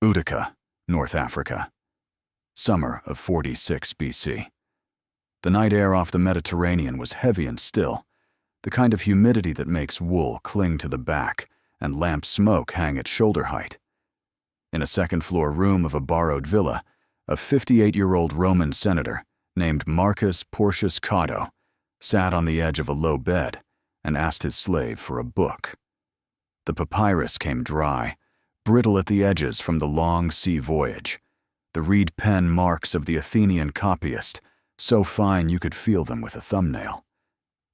Utica, North Africa. Summer of 46 BC. The night air off the Mediterranean was heavy and still, the kind of humidity that makes wool cling to the back and lamp smoke hang at shoulder height. In a second-floor room of a borrowed villa, a 58-year-old Roman senator named Marcus Porcius Cato sat on the edge of a low bed and asked his slave for a book. The papyrus came dry, brittle at the edges from the long sea voyage, the reed pen marks of the Athenian copyist, so fine you could feel them with a thumbnail.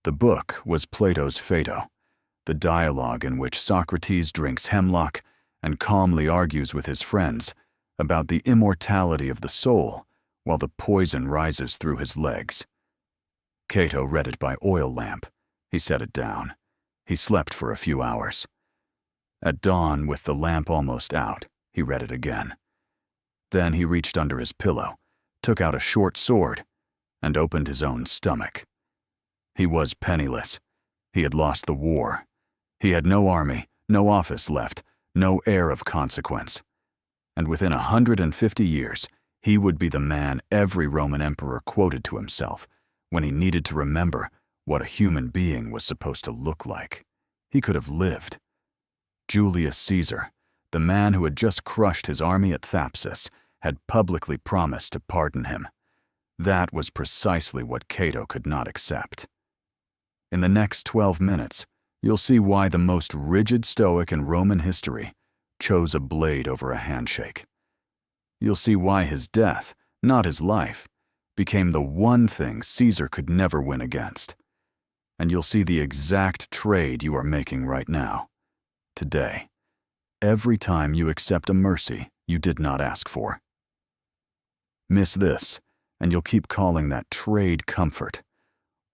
The book was Plato's Phaedo, the dialogue in which Socrates drinks hemlock and calmly argues with his friends about the immortality of the soul while the poison rises through his legs. Cato read it by oil lamp. He set it down. He slept for a few hours. At dawn, with the lamp almost out, he read it again. Then he reached under his pillow, took out a short sword, and opened his own stomach. He was penniless. He had lost the war. He had no army, no office left, no heir of consequence. And within 150 years, he would be the man every Roman emperor quoted to himself when he needed to remember what a human being was supposed to look like. He could have lived. Julius Caesar, the man who had just crushed his army at Thapsus, had publicly promised to pardon him. That was precisely what Cato could not accept. In the next 12 minutes, you'll see why the most rigid Stoic in Roman history chose a blade over a handshake. You'll see why his death, not his life, became the one thing Caesar could never win against. And you'll see the exact trade you are making right now, today, every time you accept a mercy you did not ask for. Miss this, and you'll keep calling that trade comfort.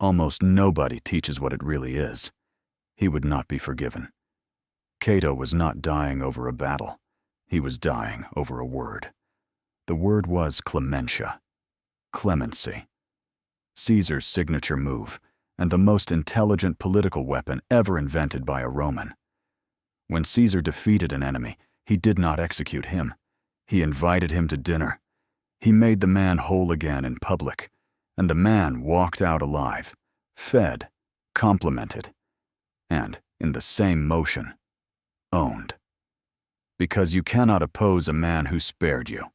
Almost nobody teaches what it really is. He would not be forgiven. Cato was not dying over a battle. He was dying over a word. The word was clementia, clemency. Caesar's signature move, and the most intelligent political weapon ever invented by a Roman. When Caesar defeated an enemy, he did not execute him. He invited him to dinner. He made the man whole again in public, and the man walked out alive, fed, complimented, and, in the same motion, owned. Because you cannot oppose a man who spared you.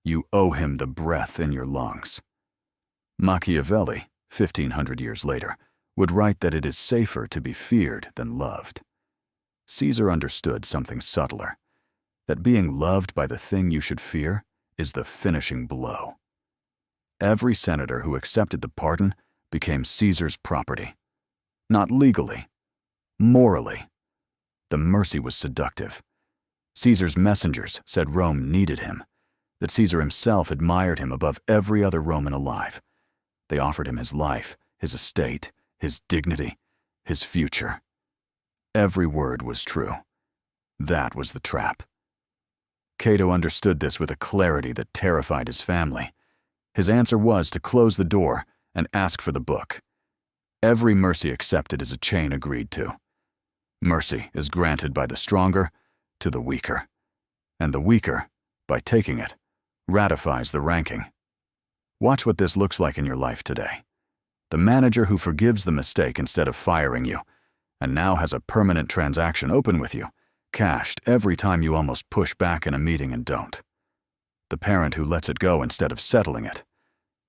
You owe him the breath in your lungs. Machiavelli, 1500 years later, would write that it is safer to be feared than loved. Caesar understood something subtler, that being loved by the thing you should fear is the finishing blow. Every senator who accepted the pardon became Caesar's property. Not legally, morally. The mercy was seductive. Caesar's messengers said Rome needed him, that Caesar himself admired him above every other Roman alive. They offered him his life, his estate, his dignity, his future. Every word was true. That was the trap. Cato understood this with a clarity that terrified his family. His answer was to close the door and ask for the book. Every mercy accepted is a chain agreed to. Mercy is granted by the stronger to the weaker, and the weaker, by taking it, ratifies the ranking. Watch what this looks like in your life today. The manager who forgives the mistake instead of firing you, and now has a permanent transaction open with you, cashed every time you almost push back in a meeting and don't. The parent who lets it go instead of settling it,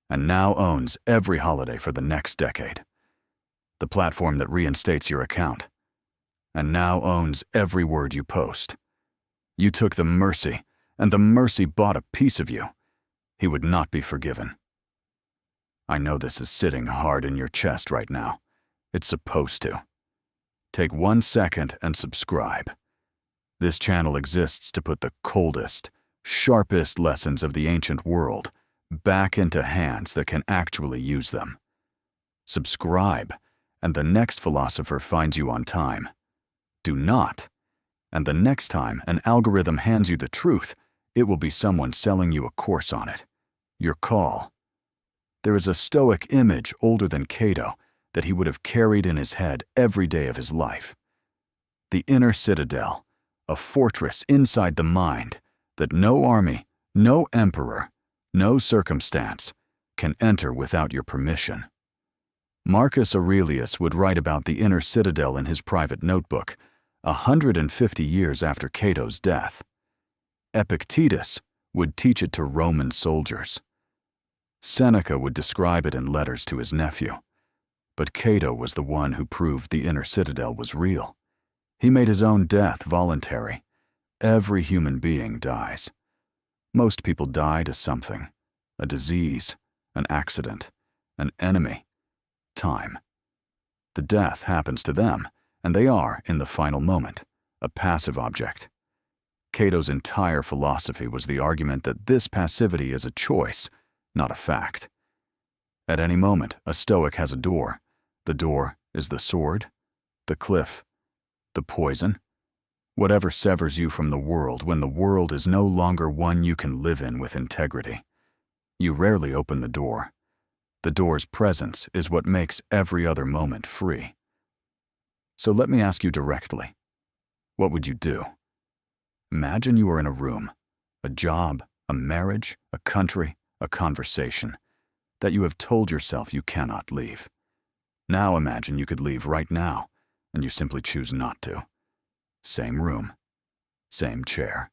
and now owns every holiday for the next decade. The platform that reinstates your account, and now owns every word you post. You took the mercy, and the mercy bought a piece of you. He would not be forgiven. I know this is sitting hard in your chest right now. It's supposed to. Take 1 second and subscribe. This channel exists to put the coldest, sharpest lessons of the ancient world back into hands that can actually use them. Subscribe, and the next philosopher finds you on time. Do not, and the next time an algorithm hands you the truth, it will be someone selling you a course on it. Your call. There is a Stoic image older than Cato that he would have carried in his head every day of his life. The inner citadel, a fortress inside the mind, that no army, no emperor, no circumstance can enter without your permission. Marcus Aurelius would write about the inner citadel in his private notebook 150 years after Cato's death. Epictetus would teach it to Roman soldiers. Seneca would describe it in letters to his nephew. But Cato was the one who proved the inner citadel was real. He made his own death voluntary. Every human being dies. Most people die to something: a disease, an accident, an enemy, time. The death happens to them, and they are, in the final moment, a passive object. Cato's entire philosophy was the argument that this passivity is a choice, not a fact. At any moment, a Stoic has a door. The door is the sword, the cliff, the poison, whatever severs you from the world when the world is no longer one you can live in with integrity. You rarely open the door. The door's presence is what makes every other moment free. So let me ask you directly, what would you do? Imagine you are in a room, a job, a marriage, a country, a conversation, that you have told yourself you cannot leave. Now imagine you could leave right now, and you simply choose not to. Same room, same chair,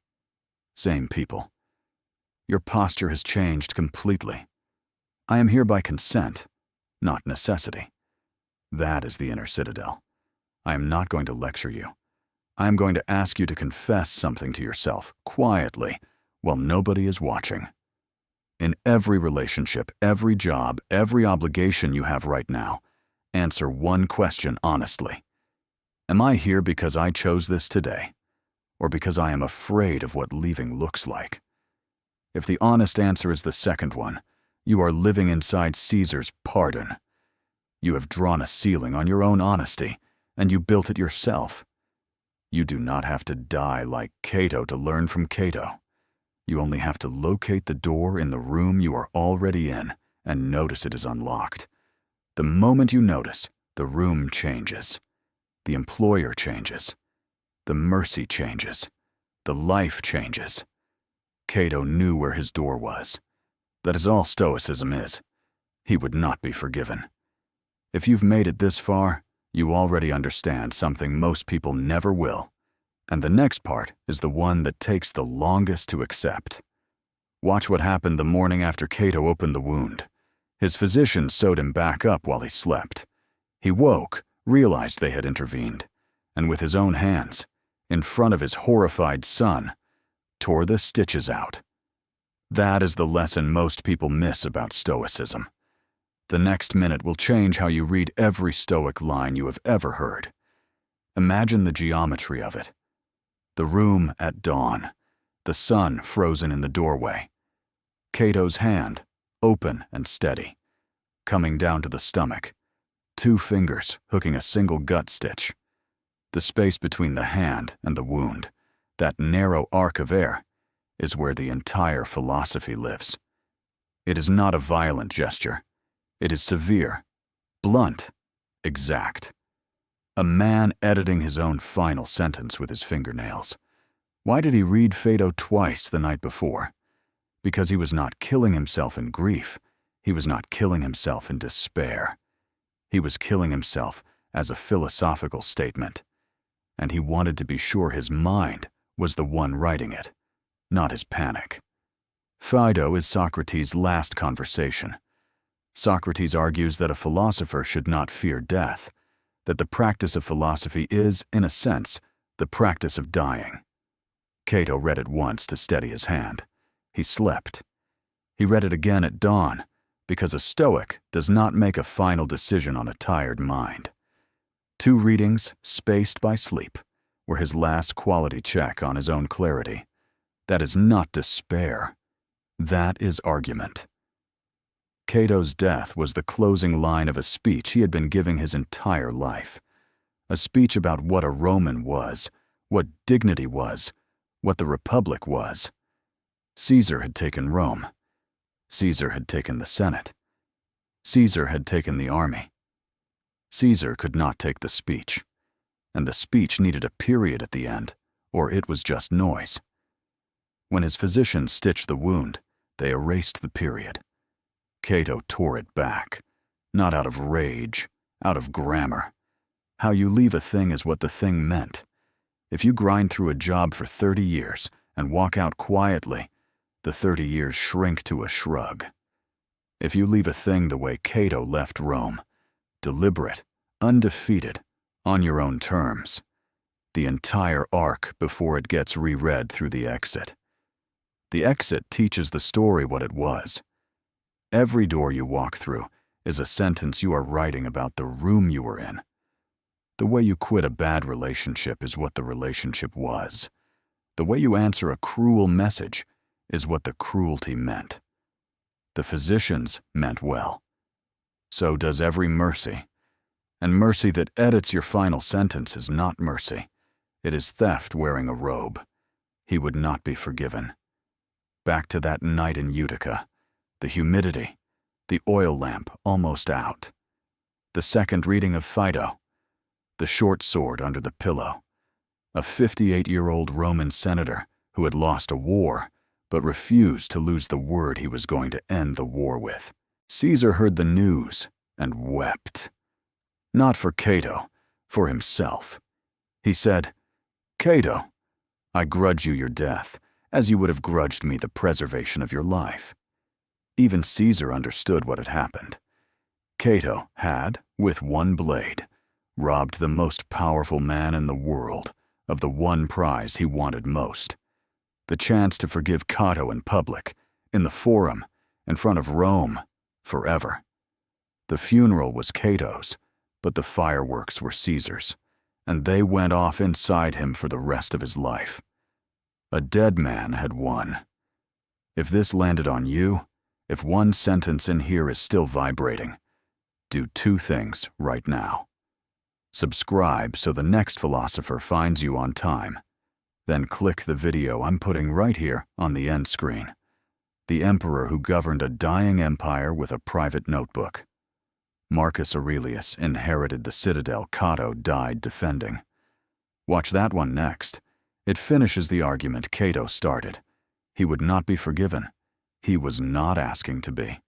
same people. Your posture has changed completely. I am here by consent, not necessity. That is the inner citadel. I am not going to lecture you. I am going to ask you to confess something to yourself, quietly, while nobody is watching. In every relationship, every job, every obligation you have right now, answer one question honestly. Am I here because I chose this today, or because I am afraid of what leaving looks like? If the honest answer is the second one, you are living inside Caesar's pardon. You have drawn a ceiling on your own honesty, and you built it yourself. You do not have to die like Cato to learn from Cato. You only have to locate the door in the room you are already in and notice it is unlocked. The moment you notice, the room changes. The employer changes. The mercy changes. The life changes. Cato knew where his door was. That is all Stoicism is. He would not be forgiven. If you've made it this far, you already understand something most people never will. And the next part is the one that takes the longest to accept. Watch what happened the morning after Cato opened the wound. His physician sewed him back up while he slept. He woke, realized they had intervened, and with his own hands, in front of his horrified son, tore the stitches out. That is the lesson most people miss about Stoicism. The next minute will change how you read every Stoic line you have ever heard. Imagine the geometry of it. The room at dawn, the sun frozen in the doorway, Cato's hand, open and steady, coming down to the stomach, 2 fingers hooking a single gut stitch. The space between the hand and the wound, that narrow arc of air, is where the entire philosophy lives. It is not a violent gesture. It is severe, blunt, exact. A man editing his own final sentence with his fingernails. Why did he read Phaedo twice the night before? Because he was not killing himself in grief. He was not killing himself in despair. He was killing himself as a philosophical statement. And he wanted to be sure his mind was the one writing it, not his panic. Phaedo is Socrates' last conversation. Socrates argues that a philosopher should not fear death, that the practice of philosophy is, in a sense, the practice of dying. Cato read it once to steady his hand. He slept. He read it again at dawn, because a Stoic does not make a final decision on a tired mind. 2 readings, spaced by sleep, were his last quality check on his own clarity. That is not despair. That is argument. Cato's death was the closing line of a speech he had been giving his entire life. A speech about what a Roman was, what dignity was, what the Republic was. Caesar had taken Rome. Caesar had taken the Senate. Caesar had taken the army. Caesar could not take the speech, and the speech needed a period at the end, or it was just noise. When his physicians stitched the wound, they erased the period. Cato tore it back, not out of rage, out of grammar. How you leave a thing is what the thing meant. If you grind through a job for 30 years and walk out quietly, the 30 years shrink to a shrug. If you leave a thing the way Cato left Rome, deliberate, undefeated, on your own terms, the entire arc before it gets reread through the exit. The exit teaches the story what it was. Every door you walk through is a sentence you are writing about the room you were in. The way you quit a bad relationship is what the relationship was. The way you answer a cruel message is what the cruelty meant. The physicians meant well. So does every mercy. And mercy that edits your final sentence is not mercy. It is theft wearing a robe. He would not be forgiven. Back to that night in Utica. The humidity. The oil lamp almost out. The second reading of Phaedo. The short sword under the pillow. A 58-year-old Roman senator who had lost a war, but refused to lose the word he was going to end the war with. Caesar heard the news and wept. Not for Cato, for himself. He said, "Cato, I grudge you your death, as you would have grudged me the preservation of your life." Even Caesar understood what had happened. Cato had, with one blade, robbed the most powerful man in the world of the one prize he wanted most. The chance to forgive Cato in public, in the Forum, in front of Rome, forever. The funeral was Cato's, but the fireworks were Caesar's, and they went off inside him for the rest of his life. A dead man had won. If this landed on you, if one sentence in here is still vibrating, do two things right now. Subscribe so the next philosopher finds you on time. Then click the video I'm putting right here on the end screen. The emperor who governed a dying empire with a private notebook. Marcus Aurelius inherited the citadel Cato died defending. Watch that one next. It finishes the argument Cato started. He would not be forgiven. He was not asking to be.